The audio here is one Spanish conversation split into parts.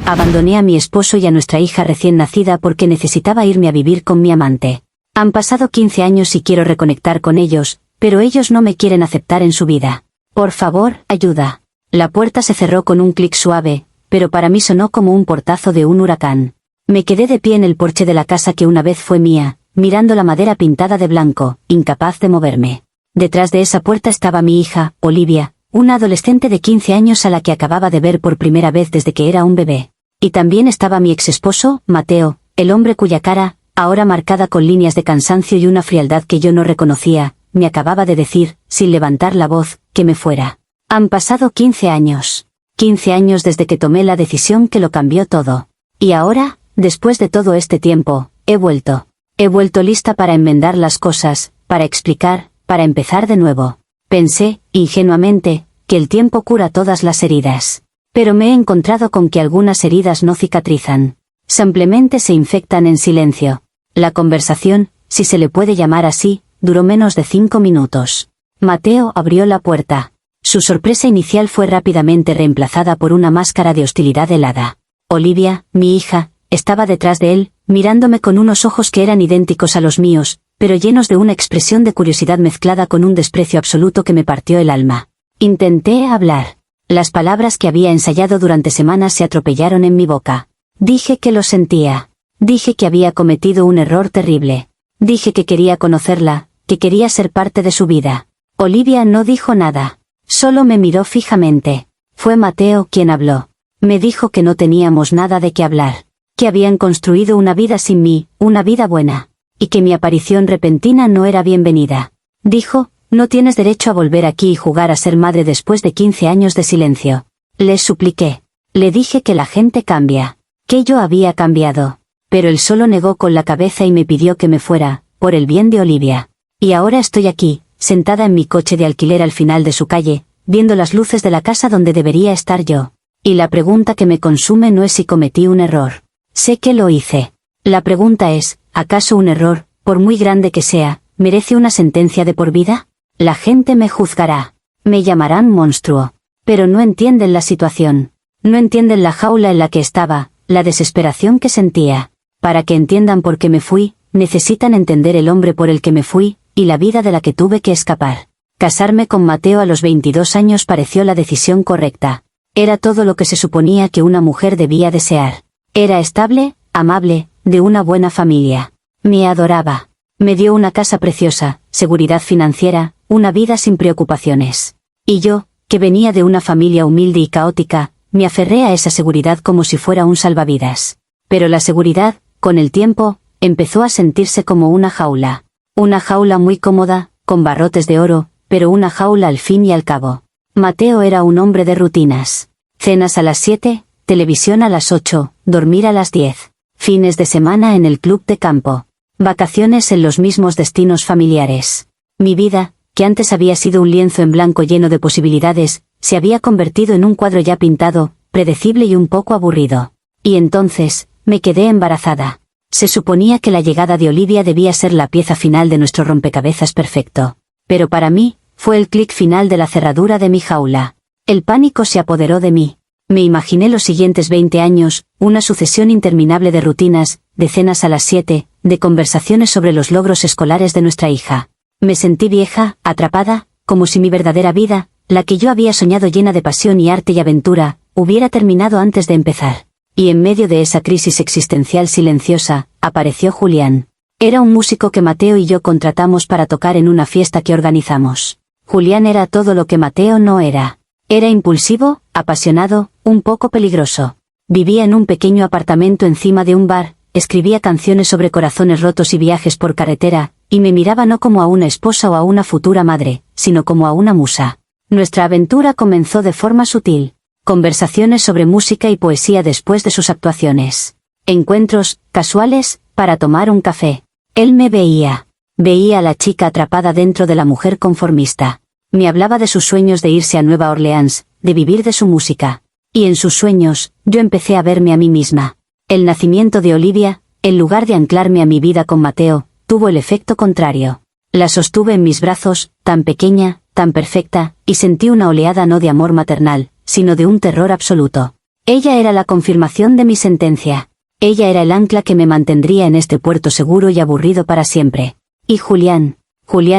Abandoné a mi esposo y a nuestra hija recién nacida porque necesitaba irme a vivir con mi amante. Han pasado 15 años y quiero reconectar con ellos, pero ellos no me quieren aceptar en su vida. Por favor, ayuda. La puerta se cerró con un clic suave, pero para mí sonó como un portazo de un huracán. Me quedé de pie en el porche de la casa que una vez fue mía, mirando la madera pintada de blanco, incapaz de moverme. Detrás de esa puerta estaba mi hija, Olivia, una adolescente de 15 años a la que acababa de ver por primera vez desde que era un bebé. Y también estaba mi exesposo, Mateo, el hombre cuya cara, ahora marcada con líneas de cansancio y una frialdad que yo no reconocía, me acababa de decir, sin levantar la voz, que me fuera. Han pasado 15 años. 15 años desde que tomé la decisión que lo cambió todo. Y ahora, después de todo este tiempo, he vuelto. He vuelto lista para enmendar las cosas, para explicar, para empezar de nuevo. Pensé, ingenuamente, que el tiempo cura todas las heridas. Pero me he encontrado con que algunas heridas no cicatrizan. Simplemente se infectan en silencio. La conversación, si se le puede llamar así, duró menos de 5 minutos. Mateo abrió la puerta. Su sorpresa inicial fue rápidamente reemplazada por una máscara de hostilidad helada. Olivia, mi hija, estaba detrás de él, mirándome con unos ojos que eran idénticos a los míos, pero llenos de una expresión de curiosidad mezclada con un desprecio absoluto que me partió el alma. Intenté hablar. Las palabras que había ensayado durante semanas se atropellaron en mi boca. Dije que lo sentía. Dije que había cometido un error terrible. Dije que quería conocerla, que quería ser parte de su vida. Olivia no dijo nada. Solo me miró fijamente. Fue Mateo quien habló. Me dijo que no teníamos nada de qué hablar. Que habían construido una vida sin mí, una vida buena. Y que mi aparición repentina no era bienvenida. Dijo, no tienes derecho a volver aquí y jugar a ser madre después de 15 años de silencio. Le supliqué. Le dije que la gente cambia. Que yo había cambiado. Pero él solo negó con la cabeza y me pidió que me fuera, por el bien de Olivia. Y ahora estoy aquí, sentada en mi coche de alquiler al final de su calle, viendo las luces de la casa donde debería estar yo. Y la pregunta que me consume no es si cometí un error. Sé que lo hice. La pregunta es, ¿acaso un error, por muy grande que sea, merece una sentencia de por vida? La gente me juzgará. Me llamarán monstruo. Pero no entienden la situación. No entienden la jaula en la que estaba, la desesperación que sentía. Para que entiendan por qué me fui, necesitan entender el hombre por el que me fui, y la vida de la que tuve que escapar. Casarme con Mateo a los 22 años pareció la decisión correcta. Era todo lo que se suponía que una mujer debía desear. Era estable, amable, de una buena familia. Me adoraba. Me dio una casa preciosa, seguridad financiera, una vida sin preocupaciones. Y yo, que venía de una familia humilde y caótica, me aferré a esa seguridad como si fuera un salvavidas. Pero la seguridad, con el tiempo, empezó a sentirse como una jaula. Una jaula muy cómoda, con barrotes de oro, pero una jaula al fin y al cabo. Mateo era un hombre de rutinas. Cenas a las 7, televisión a las 8, dormir a las 10. Fines de semana en el club de campo. Vacaciones en los mismos destinos familiares. Mi vida, que antes había sido un lienzo en blanco lleno de posibilidades, se había convertido en un cuadro ya pintado, predecible y un poco aburrido. Y entonces, me quedé embarazada. Se suponía que la llegada de Olivia debía ser la pieza final de nuestro rompecabezas perfecto. Pero para mí, fue el clic final de la cerradura de mi jaula. El pánico se apoderó de mí. Me imaginé los siguientes 20 años, una sucesión interminable de rutinas, de cenas a las 7, de conversaciones sobre los logros escolares de nuestra hija. Me sentí vieja, atrapada, como si mi verdadera vida, la que yo había soñado llena de pasión y arte y aventura, hubiera terminado antes de empezar. Y en medio de esa crisis existencial silenciosa, apareció Julián. Era un músico que Mateo y yo contratamos para tocar en una fiesta que organizamos. Julián era todo lo que Mateo no era. Era impulsivo, apasionado, un poco peligroso. Vivía en un pequeño apartamento encima de un bar, escribía canciones sobre corazones rotos y viajes por carretera, y me miraba no como a una esposa o a una futura madre, sino como a una musa. Nuestra aventura comenzó de forma sutil. Conversaciones sobre música y poesía después de sus actuaciones. Encuentros, casuales, para tomar un café. Él me veía. Veía a la chica atrapada dentro de la mujer conformista. Me hablaba de sus sueños de irse a Nueva Orleans, de vivir de su música. Y en sus sueños, yo empecé a verme a mí misma. El nacimiento de Olivia, en lugar de anclarme a mi vida con Mateo, tuvo el efecto contrario. La sostuve en mis brazos, tan pequeña, tan perfecta, y sentí una oleada no de amor maternal, sino de un terror absoluto. Ella era la confirmación de mi sentencia. Ella era el ancla que me mantendría en este puerto seguro y aburrido para siempre. Y Julián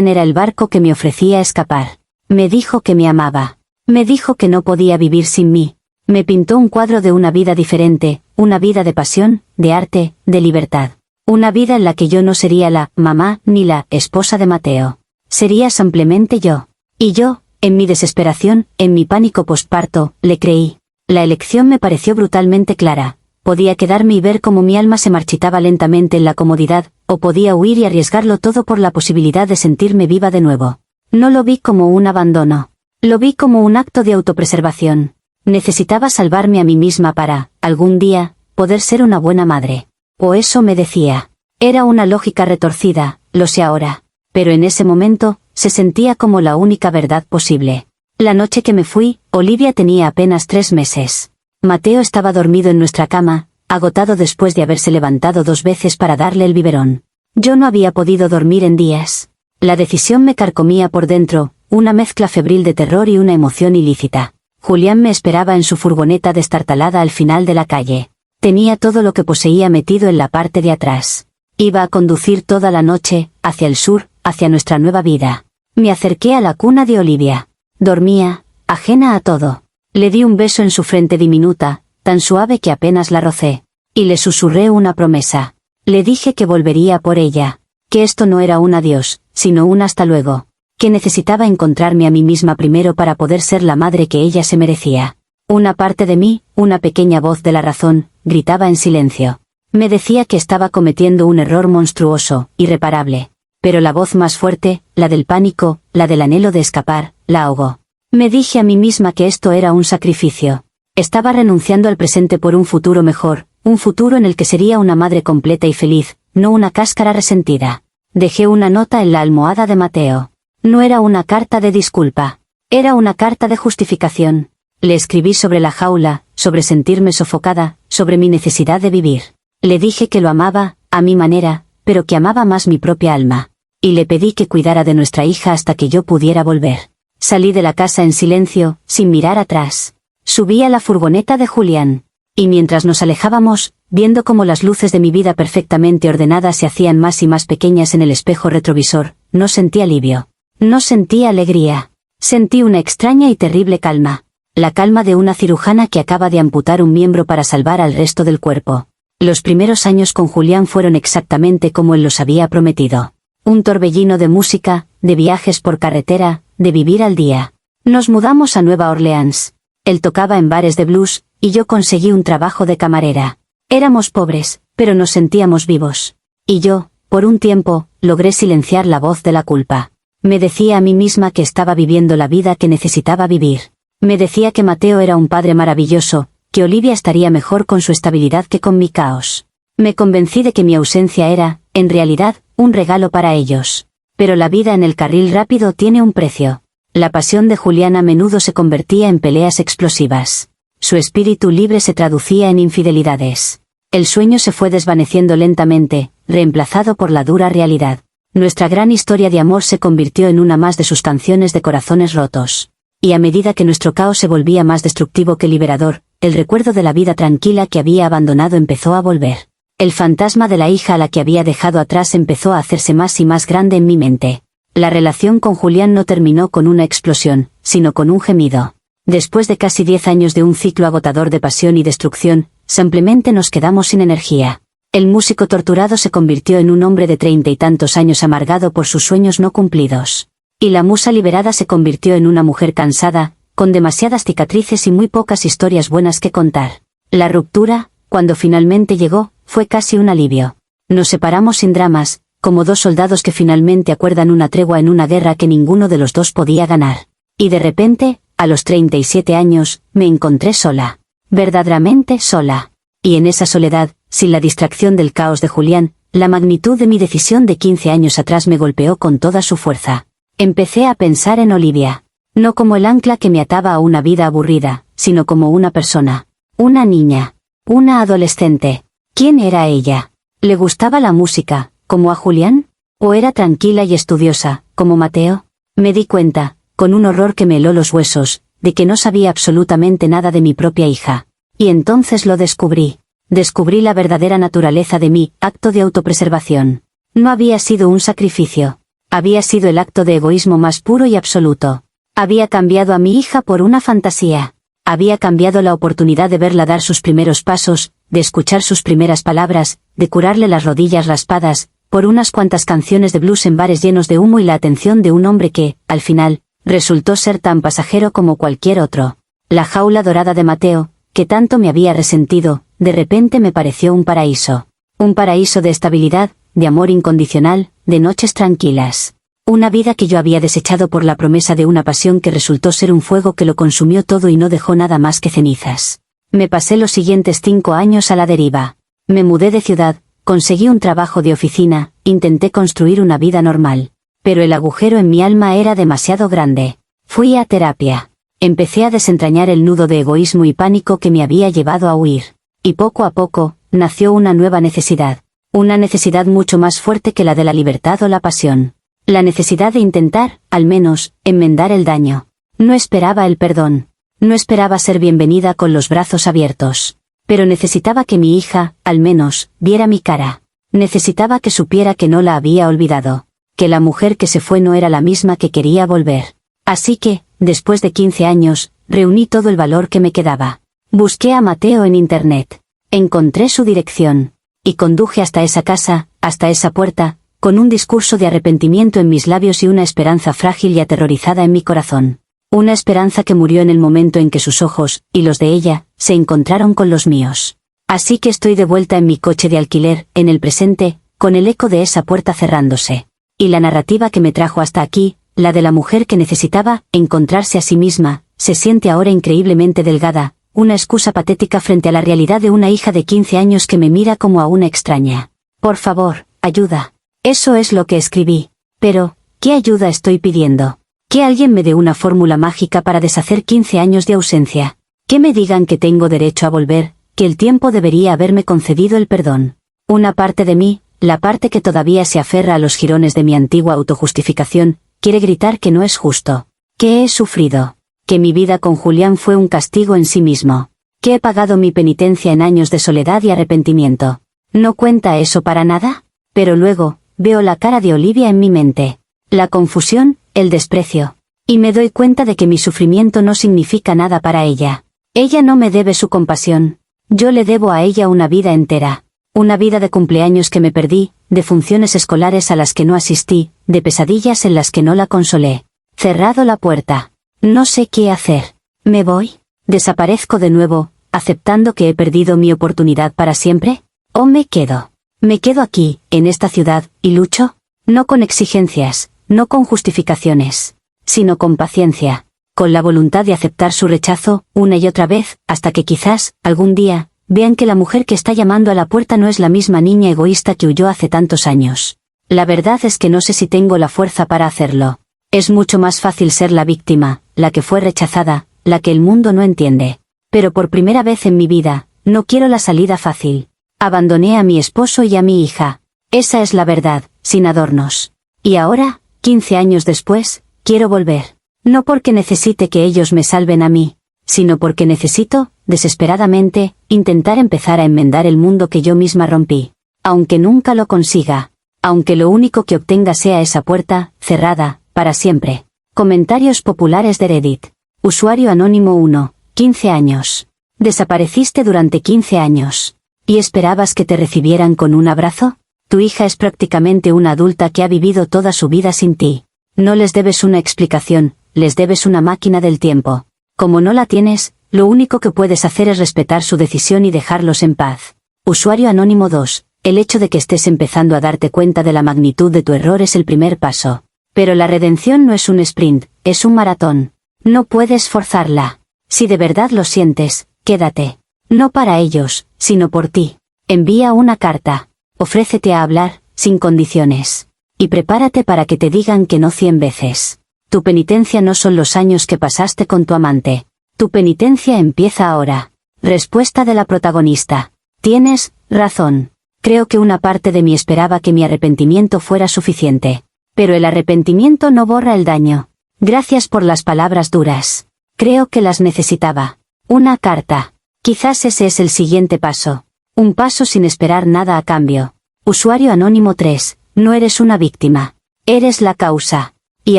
era el barco que me ofrecía escapar. Me dijo que me amaba. Me dijo que no podía vivir sin mí. Me pintó un cuadro de una vida diferente, una vida de pasión, de arte, de libertad. Una vida en la que yo no sería la mamá ni la esposa de Mateo. Sería simplemente yo. Y yo, en mi desesperación, en mi pánico posparto, le creí. La elección me pareció brutalmente clara. Podía quedarme y ver cómo mi alma se marchitaba lentamente en la comodidad, o podía huir y arriesgarlo todo por la posibilidad de sentirme viva de nuevo. No lo vi como un abandono. Lo vi como un acto de autopreservación. Necesitaba salvarme a mí misma para, algún día, poder ser una buena madre. O eso me decía. Era una lógica retorcida, lo sé ahora. Pero en ese momento, se sentía como la única verdad posible. La noche que me fui, Olivia tenía apenas 3 meses. Mateo estaba dormido en nuestra cama, agotado después de haberse levantado 2 veces para darle el biberón. Yo no había podido dormir en días. La decisión me carcomía por dentro, una mezcla febril de terror y una emoción ilícita. Julián me esperaba en su furgoneta destartalada al final de la calle. Tenía todo lo que poseía metido en la parte de atrás. Iba a conducir toda la noche, hacia el sur, hacia nuestra nueva vida. Me acerqué a la cuna de Olivia. Dormía, ajena a todo. Le di un beso en su frente diminuta, tan suave que apenas la rocé. Y le susurré una promesa. Le dije que volvería por ella. Que esto no era un adiós, sino un hasta luego. Que necesitaba encontrarme a mí misma primero para poder ser la madre que ella se merecía. Una parte de mí, una pequeña voz de la razón, gritaba en silencio. Me decía que estaba cometiendo un error monstruoso, irreparable. Pero la voz más fuerte, la del pánico, la del anhelo de escapar, la ahogó. Me dije a mí misma que esto era un sacrificio. Estaba renunciando al presente por un futuro mejor, un futuro en el que sería una madre completa y feliz, no una cáscara resentida. Dejé una nota en la almohada de Mateo. No era una carta de disculpa. Era una carta de justificación. Le escribí sobre la jaula, sobre sentirme sofocada, sobre mi necesidad de vivir. Le dije que lo amaba, a mi manera, pero que amaba más mi propia alma. Y le pedí que cuidara de nuestra hija hasta que yo pudiera volver. Salí de la casa en silencio, sin mirar atrás. Subí a la furgoneta de Julián. Y mientras nos alejábamos, viendo cómo las luces de mi vida perfectamente ordenadas se hacían más y más pequeñas en el espejo retrovisor, no sentí alivio. No sentí alegría. Sentí una extraña y terrible calma. La calma de una cirujana que acaba de amputar un miembro para salvar al resto del cuerpo. Los primeros años con Julián fueron exactamente como él los había prometido. Un torbellino de música, de viajes por carretera, de vivir al día. Nos mudamos a Nueva Orleans. Él tocaba en bares de blues, y yo conseguí un trabajo de camarera. Éramos pobres, pero nos sentíamos vivos. Y yo, por un tiempo, logré silenciar la voz de la culpa. Me decía a mí misma que estaba viviendo la vida que necesitaba vivir. Me decía que Mateo era un padre maravilloso, que Olivia estaría mejor con su estabilidad que con mi caos. Me convencí de que mi ausencia era, en realidad, un regalo para ellos. Pero la vida en el carril rápido tiene un precio. La pasión de Julián a menudo se convertía en peleas explosivas. Su espíritu libre se traducía en infidelidades. El sueño se fue desvaneciendo lentamente, reemplazado por la dura realidad. Nuestra gran historia de amor se convirtió en una más de sus canciones de corazones rotos. Y a medida que nuestro caos se volvía más destructivo que liberador, el recuerdo de la vida tranquila que había abandonado empezó a volver. El fantasma de la hija a la que había dejado atrás empezó a hacerse más y más grande en mi mente. La relación con Julián no terminó con una explosión, sino con un gemido. Después de casi 10 años de un ciclo agotador de pasión y destrucción, simplemente nos quedamos sin energía. El músico torturado se convirtió en un hombre de 30 y tantos años amargado por sus sueños no cumplidos. Y la musa liberada se convirtió en una mujer cansada, con demasiadas cicatrices y muy pocas historias buenas que contar. La ruptura, cuando finalmente llegó, fue casi un alivio. Nos separamos sin dramas, como dos soldados que finalmente acuerdan una tregua en una guerra que ninguno de los dos podía ganar. Y de repente, a los 37 años, me encontré sola. Verdaderamente sola. Y en esa soledad, sin la distracción del caos de Julián, la magnitud de mi decisión de 15 años atrás me golpeó con toda su fuerza. Empecé a pensar en Olivia. No como el ancla que me ataba a una vida aburrida, sino como una persona. Una niña. Una adolescente. ¿Quién era ella? ¿Le gustaba la música, como a Julián? ¿O era tranquila y estudiosa, como Mateo? Me di cuenta, con un horror que me heló los huesos, de que no sabía absolutamente nada de mi propia hija. Y entonces lo descubrí. Descubrí la verdadera naturaleza de mi acto de autopreservación. No había sido un sacrificio. Había sido el acto de egoísmo más puro y absoluto. Había cambiado a mi hija por una fantasía. Había cambiado la oportunidad de verla dar sus primeros pasos, de escuchar sus primeras palabras, de curarle las rodillas raspadas, por unas cuantas canciones de blues en bares llenos de humo y la atención de un hombre que, al final, resultó ser tan pasajero como cualquier otro. La jaula dorada de Mateo, que tanto me había resentido, de repente me pareció un paraíso. Un paraíso de estabilidad, de amor incondicional, de noches tranquilas. Una vida que yo había desechado por la promesa de una pasión que resultó ser un fuego que lo consumió todo y no dejó nada más que cenizas. Me pasé los siguientes 5 años a la deriva. Me mudé de ciudad, conseguí un trabajo de oficina, intenté construir una vida normal. Pero el agujero en mi alma era demasiado grande. Fui a terapia. Empecé a desentrañar el nudo de egoísmo y pánico que me había llevado a huir. Y poco a poco, nació una nueva necesidad. Una necesidad mucho más fuerte que la de la libertad o la pasión. La necesidad de intentar, al menos, enmendar el daño. No esperaba el perdón. No esperaba ser bienvenida con los brazos abiertos. Pero necesitaba que mi hija, al menos, viera mi cara. Necesitaba que supiera que no la había olvidado. Que la mujer que se fue no era la misma que quería volver. Así que, después de 15 años, reuní todo el valor que me quedaba. Busqué a Mateo en internet. Encontré su dirección. Y conduje hasta esa casa, hasta esa puerta, con un discurso de arrepentimiento en mis labios y una esperanza frágil y aterrorizada en mi corazón. Una esperanza que murió en el momento en que sus ojos, y los de ella, se encontraron con los míos. Así que estoy de vuelta en mi coche de alquiler, en el presente, con el eco de esa puerta cerrándose. Y la narrativa que me trajo hasta aquí, la de la mujer que necesitaba encontrarse a sí misma, se siente ahora increíblemente delgada, una excusa patética frente a la realidad de una hija de 15 años que me mira como a una extraña. Por favor, ayuda. Eso es lo que escribí. Pero, ¿qué ayuda estoy pidiendo? Que alguien me dé una fórmula mágica para deshacer 15 años de ausencia. Que me digan que tengo derecho a volver, que el tiempo debería haberme concedido el perdón. Una parte de mí, la parte que todavía se aferra a los jirones de mi antigua autojustificación, quiere gritar que no es justo. Que he sufrido. Que mi vida con Julián fue un castigo en sí mismo. Que he pagado mi penitencia en años de soledad y arrepentimiento. ¿No cuenta eso para nada? Pero luego, veo la cara de Olivia en mi mente. La confusión, el desprecio. Y me doy cuenta de que mi sufrimiento no significa nada para ella. Ella no me debe su compasión. Yo le debo a ella una vida entera. Una vida de cumpleaños que me perdí, de funciones escolares a las que no asistí, de pesadillas en las que no la consolé. Cerrado la puerta. No sé qué hacer. ¿Me voy? ¿Desaparezco de nuevo, aceptando que he perdido mi oportunidad para siempre? ¿O me quedo? ¿Me quedo aquí, en esta ciudad, y lucho? No con exigencias, no con justificaciones, sino con paciencia, con la voluntad de aceptar su rechazo, una y otra vez, hasta que quizás, algún día, vean que la mujer que está llamando a la puerta no es la misma niña egoísta que huyó hace tantos años. La verdad es que no sé si tengo la fuerza para hacerlo. Es mucho más fácil ser la víctima, la que fue rechazada, la que el mundo no entiende. Pero por primera vez en mi vida, no quiero la salida fácil. Abandoné a mi esposo y a mi hija. Esa es la verdad, sin adornos. Y ahora, 15 años después, quiero volver. No porque necesite que ellos me salven a mí, sino porque necesito, desesperadamente, intentar empezar a enmendar el mundo que yo misma rompí. Aunque nunca lo consiga. Aunque lo único que obtenga sea esa puerta, cerrada, para siempre. Comentarios populares de Reddit. Usuario anónimo 1, 15 años. Desapareciste durante 15 años. ¿Y esperabas que te recibieran con un abrazo? Tu hija es prácticamente una adulta que ha vivido toda su vida sin ti. No les debes una explicación, les debes una máquina del tiempo. Como no la tienes, lo único que puedes hacer es respetar su decisión y dejarlos en paz. Usuario anónimo 2. El hecho de que estés empezando a darte cuenta de la magnitud de tu error es el primer paso. Pero la redención no es un sprint, es un maratón. No puedes forzarla. Si de verdad lo sientes, quédate. No para ellos, sino por ti. Envía una carta. Ofrécete a hablar, sin condiciones. Y prepárate para que te digan que no 100 veces. Tu penitencia no son los años que pasaste con tu amante. Tu penitencia empieza ahora. Respuesta de la protagonista. Tienes razón. Creo que una parte de mí esperaba que mi arrepentimiento fuera suficiente. Pero el arrepentimiento no borra el daño. Gracias por las palabras duras. Creo que las necesitaba. Una carta. Quizás ese es el siguiente paso. Un paso sin esperar nada a cambio. Usuario anónimo 3, no eres una víctima. Eres la causa. Y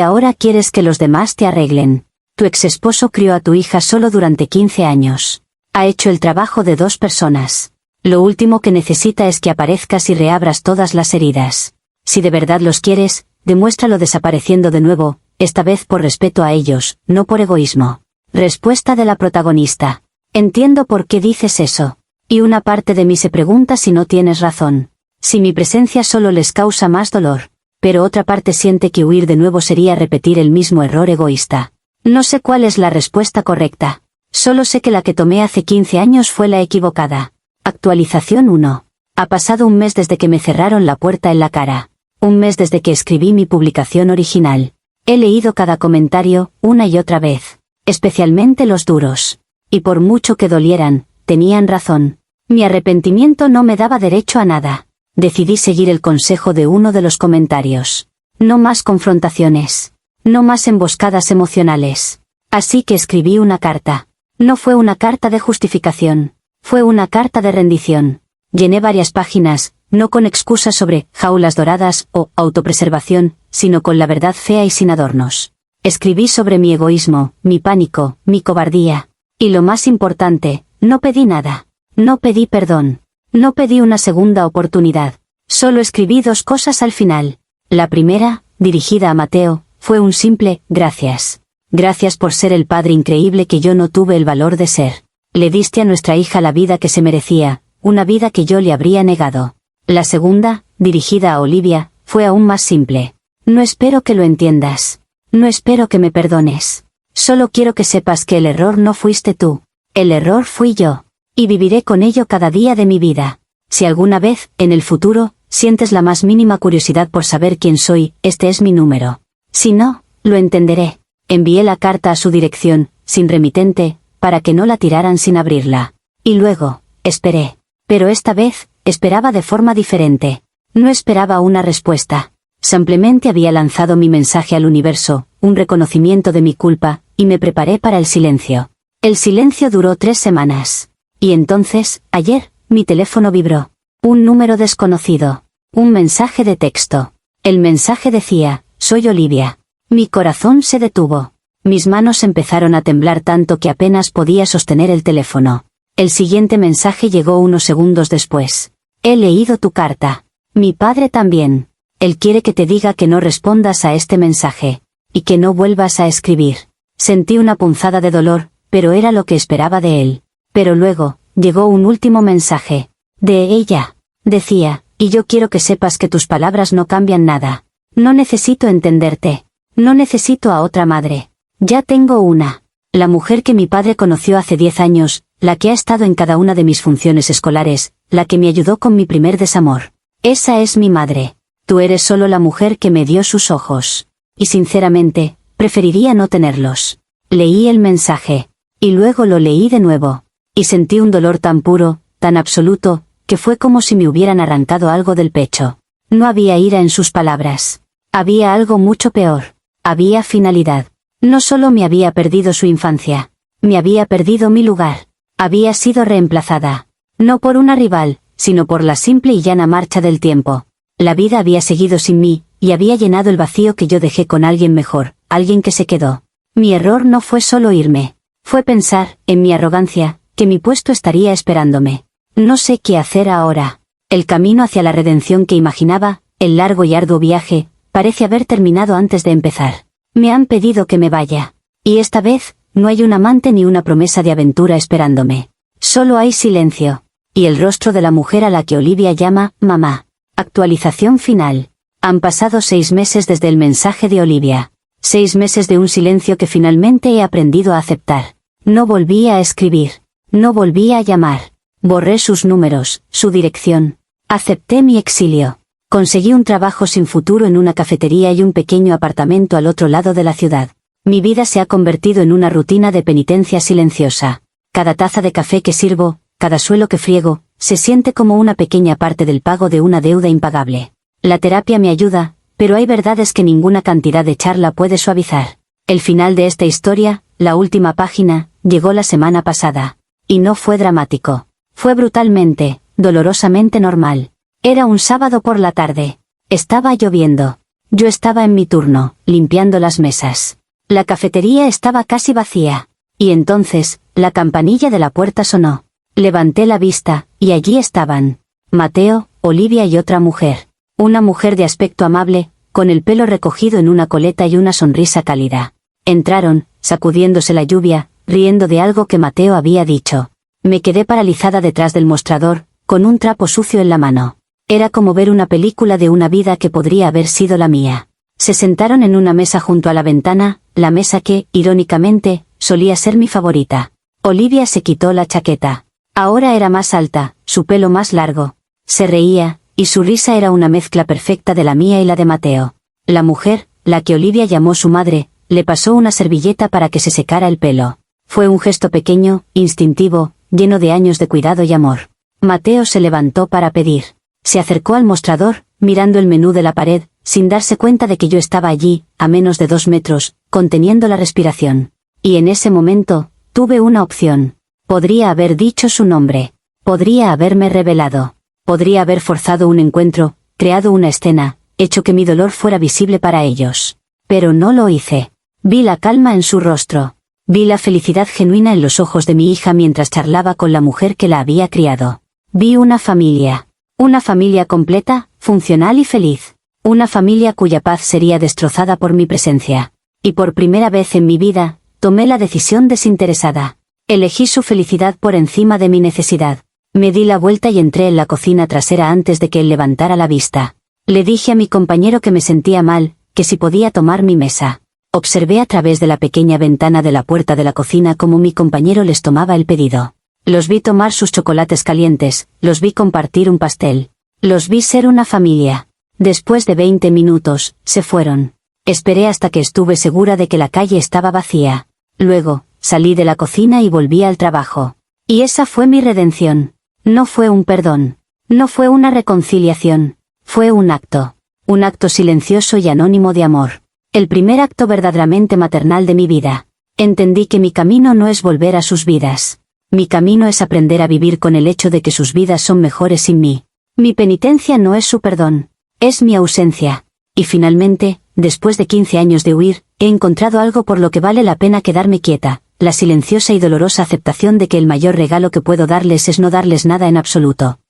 ahora quieres que los demás te arreglen. Tu exesposo crió a tu hija solo durante 15 años. Ha hecho el trabajo de 2 personas. Lo último que necesita es que aparezcas y reabras todas las heridas. Si de verdad los quieres, demuéstralo desapareciendo de nuevo, esta vez por respeto a ellos, no por egoísmo. Respuesta de la protagonista. Entiendo por qué dices eso. Y una parte de mí se pregunta si no tienes razón. Si mi presencia solo les causa más dolor. Pero otra parte siente que huir de nuevo sería repetir el mismo error egoísta. No sé cuál es la respuesta correcta. Solo sé que la que tomé hace 15 años fue la equivocada. Actualización 1. Ha pasado un mes desde que me cerraron la puerta en la cara. Un mes desde que escribí mi publicación original. He leído cada comentario, una y otra vez. Especialmente los duros. Y por mucho que dolieran, tenían razón. Mi arrepentimiento no me daba derecho a nada. Decidí seguir el consejo de uno de los comentarios. No más confrontaciones. No más emboscadas emocionales. Así que escribí una carta. No fue una carta de justificación. Fue una carta de rendición. Llené varias páginas, no con excusas sobre jaulas doradas o autopreservación, sino con la verdad fea y sin adornos. Escribí sobre mi egoísmo, mi pánico, mi cobardía. Y lo más importante, no pedí nada. No pedí perdón. No pedí una segunda oportunidad. Solo escribí 2 cosas al final. La primera, dirigida a Mateo, fue un simple gracias. Gracias por ser el padre increíble que yo no tuve el valor de ser. Le diste a nuestra hija la vida que se merecía, una vida que yo le habría negado. La segunda, dirigida a Olivia, fue aún más simple. No espero que lo entiendas. No espero que me perdones. Solo quiero que sepas que el error no fuiste tú. El error fui yo. Y viviré con ello cada día de mi vida. Si alguna vez, en el futuro, sientes la más mínima curiosidad por saber quién soy, este es mi número. Si no, lo entenderé. Envié la carta a su dirección, sin remitente, para que no la tiraran sin abrirla. Y luego, esperé. Pero esta vez, esperaba de forma diferente. No esperaba una respuesta. Simplemente había lanzado mi mensaje al universo, un reconocimiento de mi culpa, y me preparé para el silencio. El silencio duró 3 semanas. Y entonces, ayer, mi teléfono vibró. Un número desconocido. Un mensaje de texto. El mensaje decía, soy Olivia. Mi corazón se detuvo. Mis manos empezaron a temblar tanto que apenas podía sostener el teléfono. El siguiente mensaje llegó unos segundos después. He leído tu carta. Mi padre también. Él quiere que te diga que no respondas a este mensaje. Y que no vuelvas a escribir. Sentí una punzada de dolor, pero era lo que esperaba de él. Pero luego, llegó un último mensaje. De ella. Decía, y yo quiero que sepas que tus palabras no cambian nada. No necesito entenderte. No necesito a otra madre. Ya tengo una. La mujer que mi padre conoció hace 10 años, la que ha estado en cada una de mis funciones escolares, la que me ayudó con mi primer desamor. Esa es mi madre. Tú eres solo la mujer que me dio sus ojos. Y sinceramente, preferiría no tenerlos. Leí el mensaje. Y luego lo leí de nuevo. Y sentí un dolor tan puro, tan absoluto, que fue como si me hubieran arrancado algo del pecho. No había ira en sus palabras. Había algo mucho peor. Había finalidad. No solo me había perdido su infancia. Me había perdido mi lugar. Había sido reemplazada. No por una rival, sino por la simple y llana marcha del tiempo. La vida había seguido sin mí, y había llenado el vacío que yo dejé con alguien mejor, alguien que se quedó. Mi error no fue solo irme. Fue pensar, en mi arrogancia, que mi puesto estaría esperándome. No sé qué hacer ahora. El camino hacia la redención que imaginaba, el largo y arduo viaje, parece haber terminado antes de empezar. Me han pedido que me vaya. Y esta vez, no hay un amante ni una promesa de aventura esperándome. Solo hay silencio. Y el rostro de la mujer a la que Olivia llama, mamá. Actualización final. Han pasado 6 meses desde el mensaje de Olivia. 6 meses de un silencio que finalmente he aprendido a aceptar. No volví a escribir. No volví a llamar. Borré sus números, su dirección. Acepté mi exilio. Conseguí un trabajo sin futuro en una cafetería y un pequeño apartamento al otro lado de la ciudad. Mi vida se ha convertido en una rutina de penitencia silenciosa. Cada taza de café que sirvo, cada suelo que friego, se siente como una pequeña parte del pago de una deuda impagable. La terapia me ayuda, pero hay verdades que ninguna cantidad de charla puede suavizar. El final de esta historia, la última página, llegó la semana pasada. Y no fue dramático. Fue brutalmente, dolorosamente normal. Era un sábado por la tarde. Estaba lloviendo. Yo estaba en mi turno, limpiando las mesas. La cafetería estaba casi vacía. Y entonces, la campanilla de la puerta sonó. Levanté la vista, y allí estaban Mateo, Olivia y otra mujer. Una mujer de aspecto amable, con el pelo recogido en una coleta y una sonrisa cálida. Entraron, sacudiéndose la lluvia, riendo de algo que Mateo había dicho. Me quedé paralizada detrás del mostrador, con un trapo sucio en la mano. Era como ver una película de una vida que podría haber sido la mía. Se sentaron en una mesa junto a la ventana, la mesa que, irónicamente, solía ser mi favorita. Olivia se quitó la chaqueta. Ahora era más alta, su pelo más largo. Se reía, y su risa era una mezcla perfecta de la mía y la de Mateo. La mujer, la que Olivia llamó su madre, le pasó una servilleta para que se secara el pelo. Fue un gesto pequeño, instintivo, lleno de años de cuidado y amor. Mateo se levantó para pedir. Se acercó al mostrador, mirando el menú de la pared, sin darse cuenta de que yo estaba allí, a menos de 2 metros, conteniendo la respiración. Y en ese momento, tuve una opción. Podría haber dicho su nombre. Podría haberme revelado. Podría haber forzado un encuentro, creado una escena, hecho que mi dolor fuera visible para ellos. Pero no lo hice. Vi la calma en su rostro. Vi la felicidad genuina en los ojos de mi hija mientras charlaba con la mujer que la había criado. Vi una familia. Una familia completa, funcional y feliz. Una familia cuya paz sería destrozada por mi presencia. Y por primera vez en mi vida, tomé la decisión desinteresada. Elegí su felicidad por encima de mi necesidad. Me di la vuelta y entré en la cocina trasera antes de que él levantara la vista. Le dije a mi compañero que me sentía mal, que si podía tomar mi mesa. Observé a través de la pequeña ventana de la puerta de la cocina cómo mi compañero les tomaba el pedido. Los vi tomar sus chocolates calientes, los vi compartir un pastel. Los vi ser una familia. Después de 20 minutos, se fueron. Esperé hasta que estuve segura de que la calle estaba vacía. Luego, salí de la cocina y volví al trabajo. Y esa fue mi redención. No fue un perdón. No fue una reconciliación. Fue un acto. Un acto silencioso y anónimo de amor. El primer acto verdaderamente maternal de mi vida. Entendí que mi camino no es volver a sus vidas. Mi camino es aprender a vivir con el hecho de que sus vidas son mejores sin mí. Mi penitencia no es su perdón. Es mi ausencia. Y finalmente, después de 15 años de huir, he encontrado algo por lo que vale la pena quedarme quieta. La silenciosa y dolorosa aceptación de que el mayor regalo que puedo darles es no darles nada en absoluto.